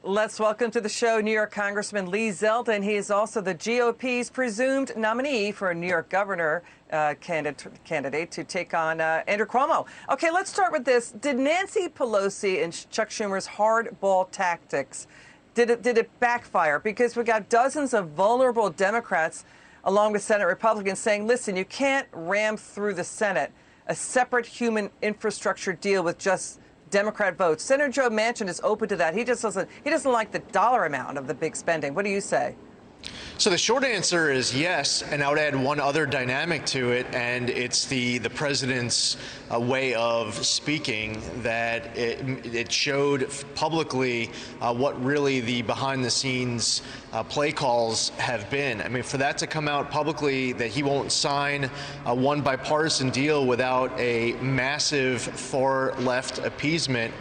Let's welcome to the show New York Congressman Lee Zeldin. He is also the GOP's presumed nominee for a New York governor candidate to take on Andrew Cuomo. Okay, let's start with this. Did Nancy Pelosi and Chuck Schumer's hardball tactics, did it backfire? Because we got dozens of vulnerable Democrats along with Senate Republicans saying, listen, you can't ram through the Senate a separate human infrastructure deal with just Democrat votes. Senator Joe Manchin is open to that. He doesn't like the dollar amount of the big spending. What do you say? So the short answer is yes, and I would add one other dynamic to it, and it's the president's way of speaking, that it showed publicly what really the behind-the-scenes play calls have been. I mean, for that to come out publicly that he won't sign one bipartisan deal without a massive far-left appeasement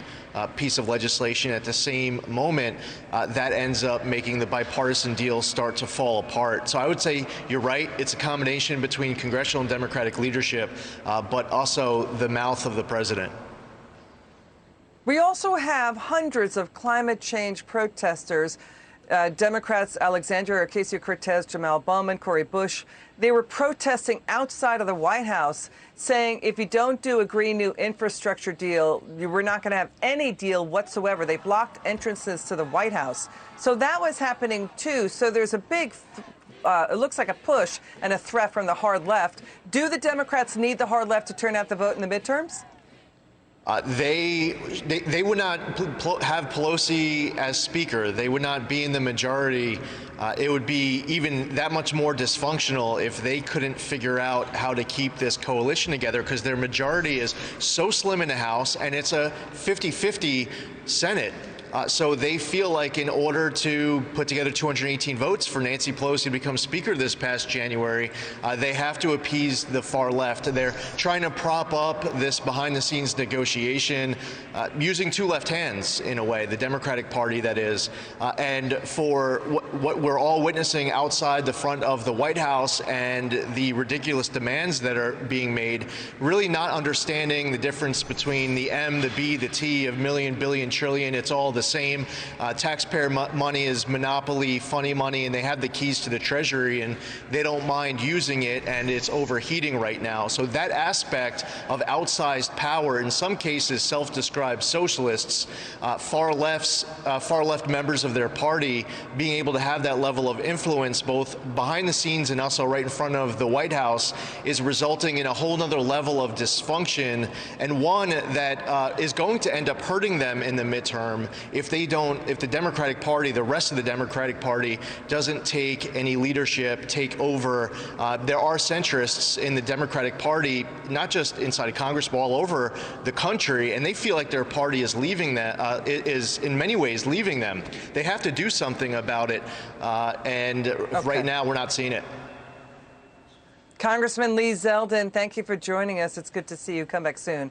piece of legislation at the same moment, that ends up making the bipartisan deal start to fall apart. So I would say you're right. It's a combination between congressional and Democratic leadership, but also the mouth of the president. We also have hundreds of climate change protesters. Democrats Alexandria Ocasio-Cortez, Jamal Bowman, Cori Bush, they were protesting outside of the White House saying if you don't do a green new infrastructure deal, we're not going to have any deal whatsoever. They blocked entrances to the White House. So that was happening, too. So there's a big, it looks like a push and a threat from the hard left. Do the Democrats need the hard left to turn out the vote in the midterms? They would not have Pelosi as speaker. They would not be in the majority. It would be even that much more dysfunctional if they couldn't figure out how to keep this coalition together, because their majority is so slim in the House, and it's a 50-50 Senate. So they feel like in order to put together 218 votes for Nancy Pelosi to become Speaker this past January, they have to appease the far left. They're trying to prop up this behind-the-scenes negotiation using two left hands, in a way, the Democratic Party, that is. And for what we're all witnessing outside the front of the White House and the ridiculous demands that are being made, really not understanding the difference between the M, the B, the T of million, billion, trillion. It's all the same. Taxpayer money is monopoly, funny money, and they have the keys to the Treasury, and they don't mind using it, and it's overheating right now. So that aspect of outsized power, in some cases self-described socialists, far left members of their party, being able to have that level of influence both behind the scenes and also right in front of the White House, is resulting in a whole nother level of dysfunction, and one that is going to end up hurting them in the midterm if the Democratic Party, the rest of the Democratic Party, doesn't take any leadership, take over. There are centrists in the Democratic Party, not just inside of Congress, but all over the country, and they feel like their party is leaving that, is in many ways leaving them. They have to do something about it, and right now we're not seeing it. Congressman Lee Zeldin, thank you for joining us. It's good to see you. Come back soon.